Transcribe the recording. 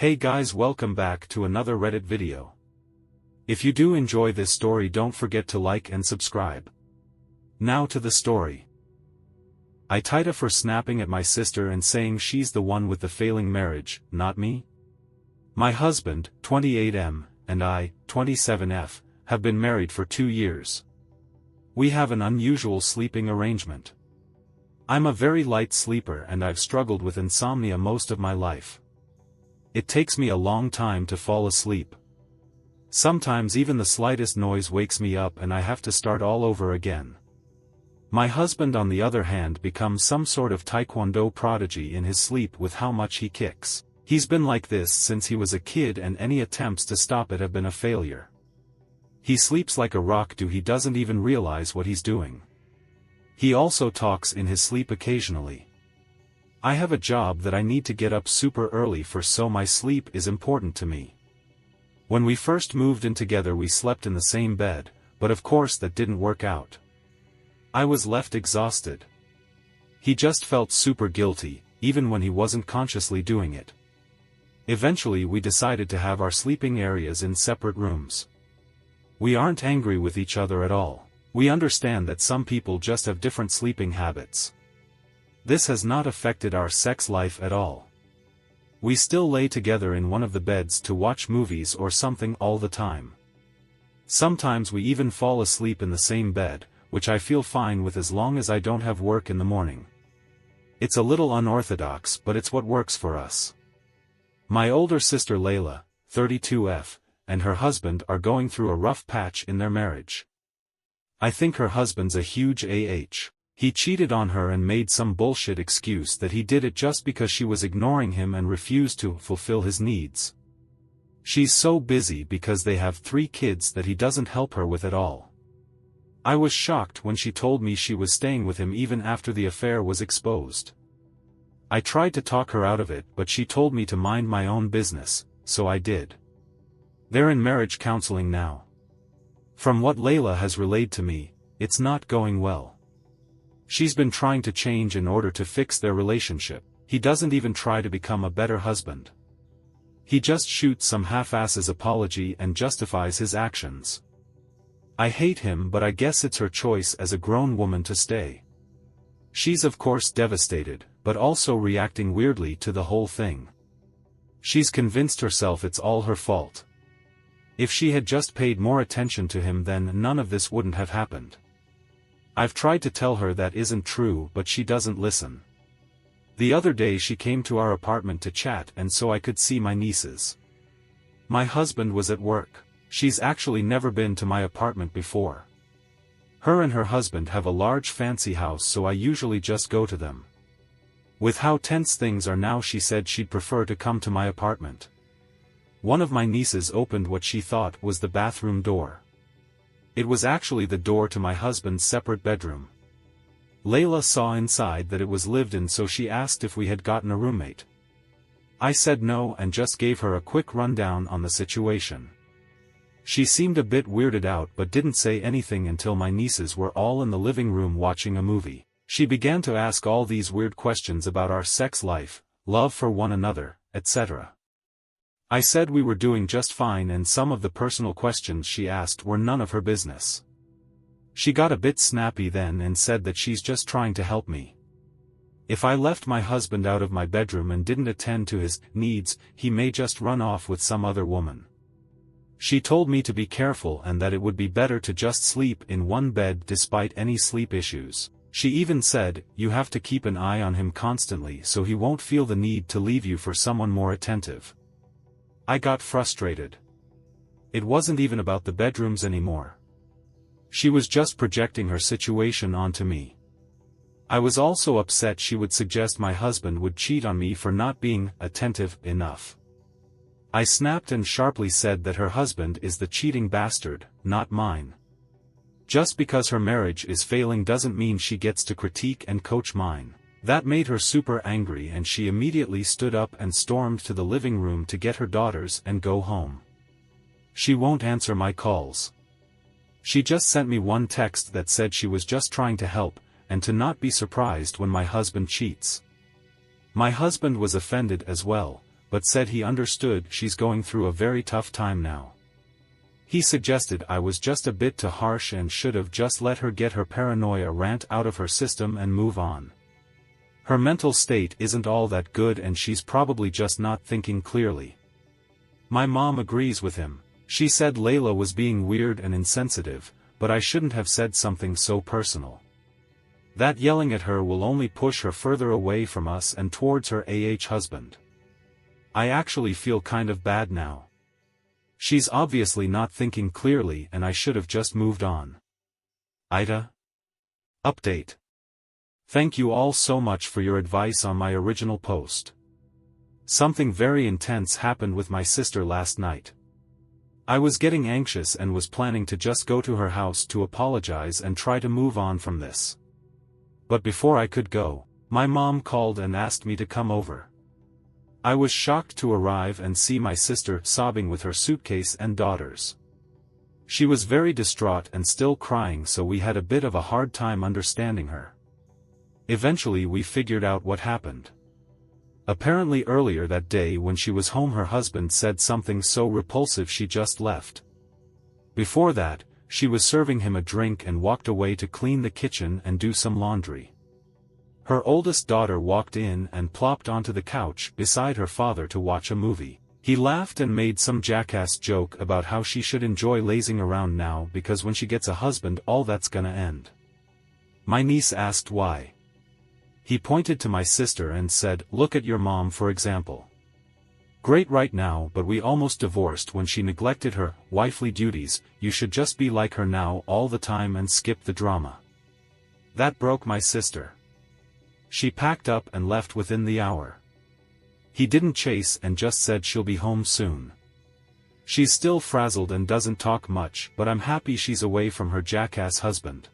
Hey guys, welcome back to another Reddit video. If you do enjoy this story, don't forget to like and subscribe. Now to the story. AITA for snapping at my sister and saying she's the one with the failing marriage, not me. My husband, 28M, and I, 27F, have been married for 2 years. We have an unusual sleeping arrangement. I'm a very light sleeper and I've struggled with insomnia most of my life. It takes me a long time to fall asleep. Sometimes even the slightest noise wakes me up and I have to start all over again. My husband, on the other hand, becomes some sort of taekwondo prodigy in his sleep with how much he kicks. He's been like this since he was a kid and any attempts to stop it have been a failure. He sleeps like a rock. He doesn't even realize what he's doing. He also talks in his sleep occasionally. I have a job that I need to get up super early for, so my sleep is important to me. When we first moved in together we slept in the same bed, but of course that didn't work out. I was left exhausted. He just felt super guilty, even when he wasn't consciously doing it. Eventually we decided to have our sleeping areas in separate rooms. We aren't angry with each other at all. We understand that some people just have different sleeping habits. This has not affected our sex life at all. We still lay together in one of the beds to watch movies or something all the time. Sometimes we even fall asleep in the same bed, which I feel fine with as long as I don't have work in the morning. It's a little unorthodox, but it's what works for us. My older sister Layla, 32F, and her husband are going through a rough patch in their marriage. I think her husband's a huge AH. He cheated on her and made some bullshit excuse that he did it just because she was ignoring him and refused to fulfill his needs. She's so busy because they have 3 kids that he doesn't help her with at all. I was shocked when she told me she was staying with him even after the affair was exposed. I tried to talk her out of it, but she told me to mind my own business, so I did. They're in marriage counseling now. From what Layla has relayed to me, it's not going well. She's been trying to change in order to fix their relationship. He doesn't even try to become a better husband. He just shoots some half-asses apology and justifies his actions. I hate him, but I guess it's her choice as a grown woman to stay. She's of course devastated, but also reacting weirdly to the whole thing. She's convinced herself it's all her fault. If she had just paid more attention to him, then none of this wouldn't have happened. I've tried to tell her that isn't true, but she doesn't listen. The other day she came to our apartment to chat and so I could see my nieces. My husband was at work. She's actually never been to my apartment before. Her and her husband have a large fancy house, so I usually just go to them. With how tense things are now, she said she'd prefer to come to my apartment. One of my nieces opened what she thought was the bathroom door. It was actually the door to my husband's separate bedroom. Layla saw inside that it was lived in, so she asked if we had gotten a roommate. I said no and just gave her a quick rundown on the situation. She seemed a bit weirded out but didn't say anything until my nieces were all in the living room watching a movie. She began to ask all these weird questions about our sex life, love for one another, etc. I said we were doing just fine, and some of the personal questions she asked were none of her business. She got a bit snappy then and said that she's just trying to help me. If I left my husband out of my bedroom and didn't attend to his needs, he may just run off with some other woman. She told me to be careful and that it would be better to just sleep in one bed despite any sleep issues. She even said, you have to keep an eye on him constantly so he won't feel the need to leave you for someone more attentive. I got frustrated. It wasn't even about the bedrooms anymore. She was just projecting her situation onto me. I was also upset she would suggest my husband would cheat on me for not being attentive enough. I snapped and sharply said that her husband is the cheating bastard, not mine. Just because her marriage is failing doesn't mean she gets to critique and coach mine. That made her super angry and she immediately stood up and stormed to the living room to get her daughters and go home. She won't answer my calls. She just sent me one text that said she was just trying to help, and to not be surprised when my husband cheats. My husband was offended as well, but said he understood she's going through a very tough time now. He suggested I was just a bit too harsh and should have just let her get her paranoia rant out of her system and move on. Her mental state isn't all that good and she's probably just not thinking clearly. My mom agrees with him. She said Layla was being weird and insensitive, but I shouldn't have said something so personal. That yelling at her will only push her further away from us and towards her husband. I actually feel kind of bad now. She's obviously not thinking clearly and I should have just moved on. AITA. Update. Thank you all so much for your advice on my original post. Something very intense happened with my sister last night. I was getting anxious and was planning to just go to her house to apologize and try to move on from this. But before I could go, my mom called and asked me to come over. I was shocked to arrive and see my sister sobbing with her suitcase and daughters. She was very distraught and still crying, so we had a bit of a hard time understanding her. Eventually we figured out what happened. Apparently earlier that day when she was home her husband said something so repulsive she just left. Before that, she was serving him a drink and walked away to clean the kitchen and do some laundry. Her oldest daughter walked in and plopped onto the couch beside her father to watch a movie. He laughed and made some jackass joke about how she should enjoy lazing around now because when she gets a husband all that's gonna end. My niece asked why. He pointed to my sister and said, "Look at your mom for example. Great right now, but we almost divorced when she neglected her wifely duties. You should just be like her now all the time and skip the drama." That broke my sister. She packed up and left within the hour. He didn't chase and just said she'll be home soon. She's still frazzled and doesn't talk much, but I'm happy she's away from her jackass husband.